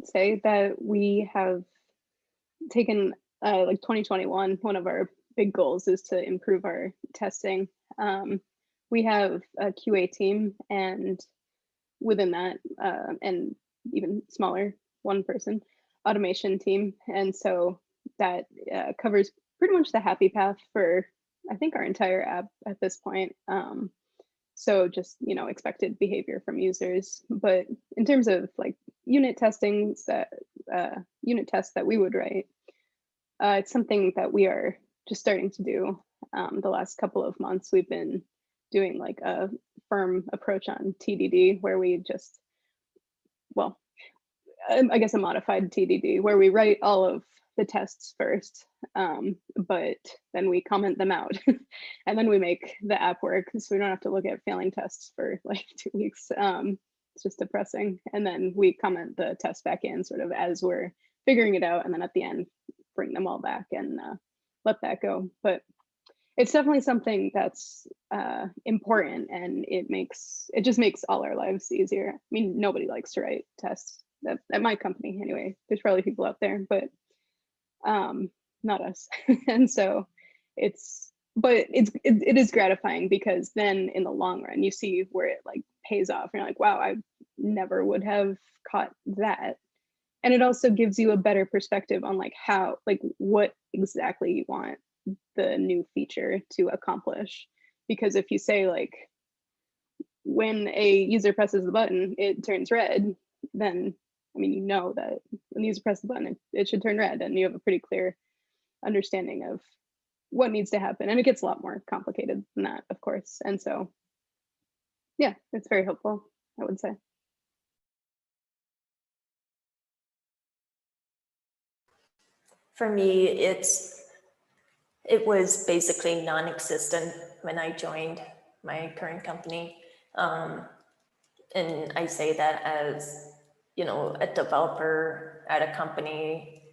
say that we have taken like 2021, one of our big goals is to improve our testing. We have a QA team, and within that, and even smaller, one person automation team. And so that covers pretty much the happy path for, I think, our entire app at this point. So just, expected behavior from users. But in terms of like unit testings that unit tests that we would write, it's something that we are just starting to do. The last couple of months, we've been doing like a firm approach on TDD where we just, well, I guess a modified TDD where we write all of the tests first, but then we comment them out and then we make the app work so we don't have to look at failing tests for like 2 weeks. It's just depressing. And then we comment the tests back in sort of as we're figuring it out. And then at the end, bring them all back and let that go. But it's definitely something that's important, and it just makes all our lives easier. I mean, nobody likes to write tests at my company anyway. There's probably people out there, but not us. And so it is gratifying because then in the long run you see where it like pays off and you're like, wow, I never would have caught that. And it also gives you a better perspective on like what exactly you want the new feature to accomplish. Because if you say like, when a user presses the button, it turns red, then, I mean, that when the user presses the button, it should turn red, and you have a pretty clear understanding of what needs to happen. And it gets a lot more complicated than that, of course. And so, yeah, it's very helpful, I would say. For me, it was basically non-existent when I joined my current company. And I say that as, a developer at a company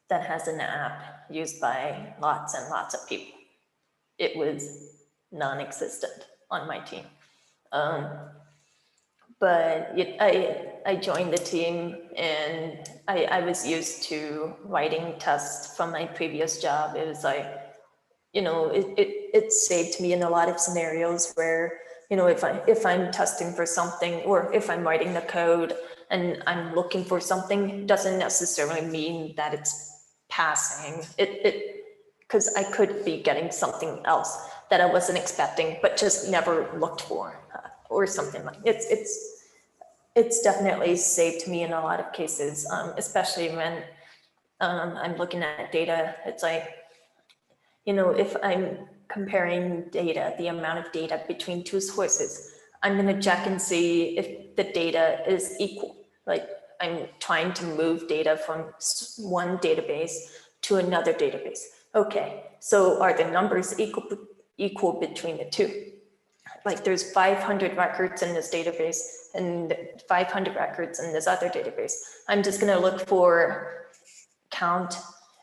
that has an app used by lots and lots of people. It was non-existent on my team. But I joined the team, and I was used to writing tests from my previous job. It was like, it saved me in a lot of scenarios where, if I'm testing for something, or if I'm writing the code and I'm looking for something, doesn't necessarily mean that it's passing. Because I could be getting something else that I wasn't expecting, but just never looked for, or something like it's definitely saved me in a lot of cases, especially when I'm looking at data. It's like, if I'm comparing data, the amount of data between two sources, I'm going to check and see if the data is equal. Like, I'm trying to move data from one database to another database. Okay, so are the numbers equal between the two? Like, there's 500 records in this database and 500 records in this other database. I'm just going to look for count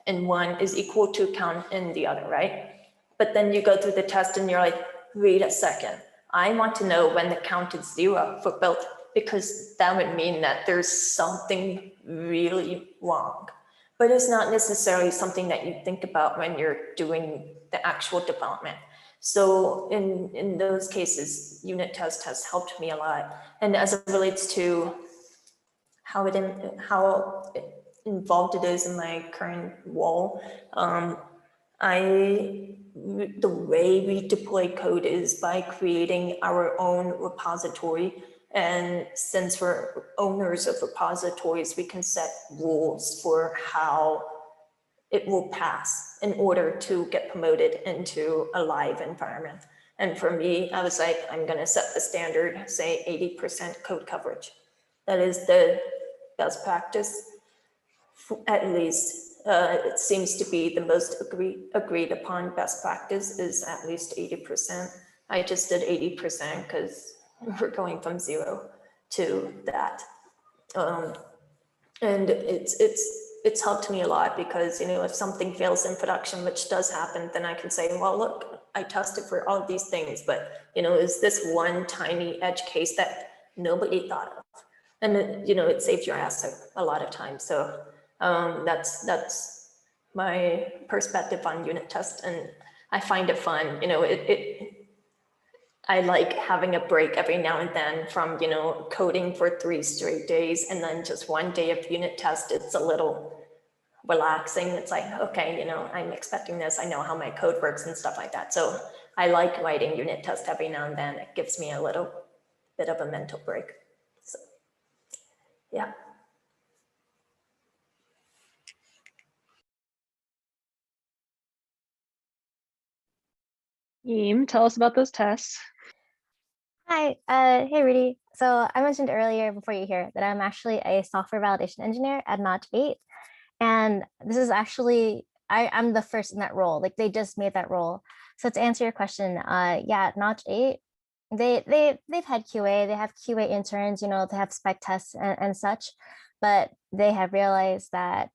in one is equal to count in the other, right? But then you go through the test and you're like, wait a second, I want to know when the count is 0 for both, because that would mean that there's something really wrong. But it's not necessarily something that you think about when you're doing the actual development. So in those cases, unit test has helped me a lot. And as it relates to how involved it is in my current role, the way we deploy code is by creating our own repository. And since we're owners of repositories, we can set rules for how it will pass in order to get promoted into a live environment. And for me, I was like, I'm going to set the standard, say 80% code coverage. That is the best practice. At least it seems to be the most agreed upon best practice is at least 80%. I just did 80% because we're going from 0 to that. And it's helped me a lot because, if something fails in production, which does happen, then I can say, well, look, I tested for all of these things, but, is this one tiny edge case that nobody thought of? and it saves your ass a lot of time. So that's my perspective on unit test, and I find it fun. I like having a break every now and then from, coding for 3 straight days and then just one day of unit test. It's a little relaxing. It's like, okay, I'm expecting this. I know how my code works and stuff like that. So I like writing unit test every now and then. It gives me a little bit of a mental break. So, yeah. Tell us about those tests. Hi, hey Rudy. So I mentioned earlier before you here that I'm actually a software validation engineer at Notch 8. And this is actually, I'm the first in that role. Like they just made that role. So to answer your question, yeah, Notch 8, they've had QA, they have QA interns, they have spec tests and such, but they have realized that,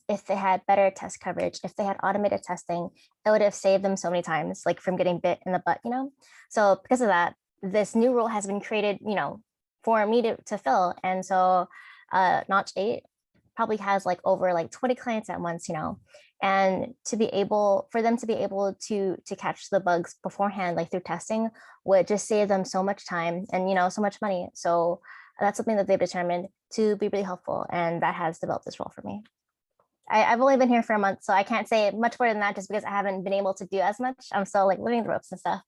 if they had better test coverage, if they had automated testing, it would have saved them so many times, like from getting bit in the butt. So because of that, this new role has been created, for me to fill. And so Notch 8 probably has like over like 20 clients at once, and for them to be able to catch the bugs beforehand, like through testing, would just save them so much time and, so much money. So that's something that they've determined to be really helpful. And that has developed this role for me. I've only been here for a month, so I can't say much more than that just because I haven't been able to do as much. I'm still like learning the ropes and stuff.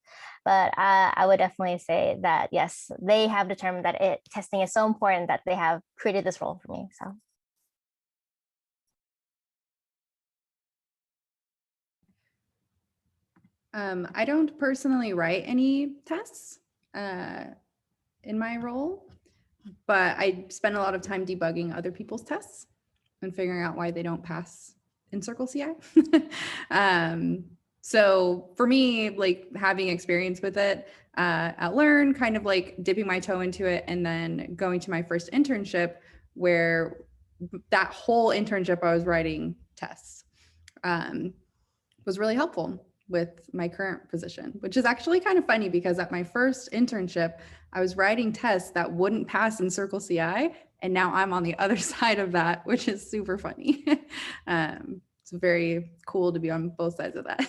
But I would definitely say that, yes, they have determined that testing is so important that they have created this role for me. So. I don't personally write any tests in my role, but I spend a lot of time debugging other people's tests and figuring out why they don't pass in Circle CI. So for me, like having experience with it at Learn, kind of like dipping my toe into it and then going to my first internship where that whole internship I was writing tests was really helpful with my current position, which is actually kind of funny because at my first internship, I was writing tests that wouldn't pass in Circle CI. And now I'm on the other side of that, which is super funny. It's very cool to be on both sides of that.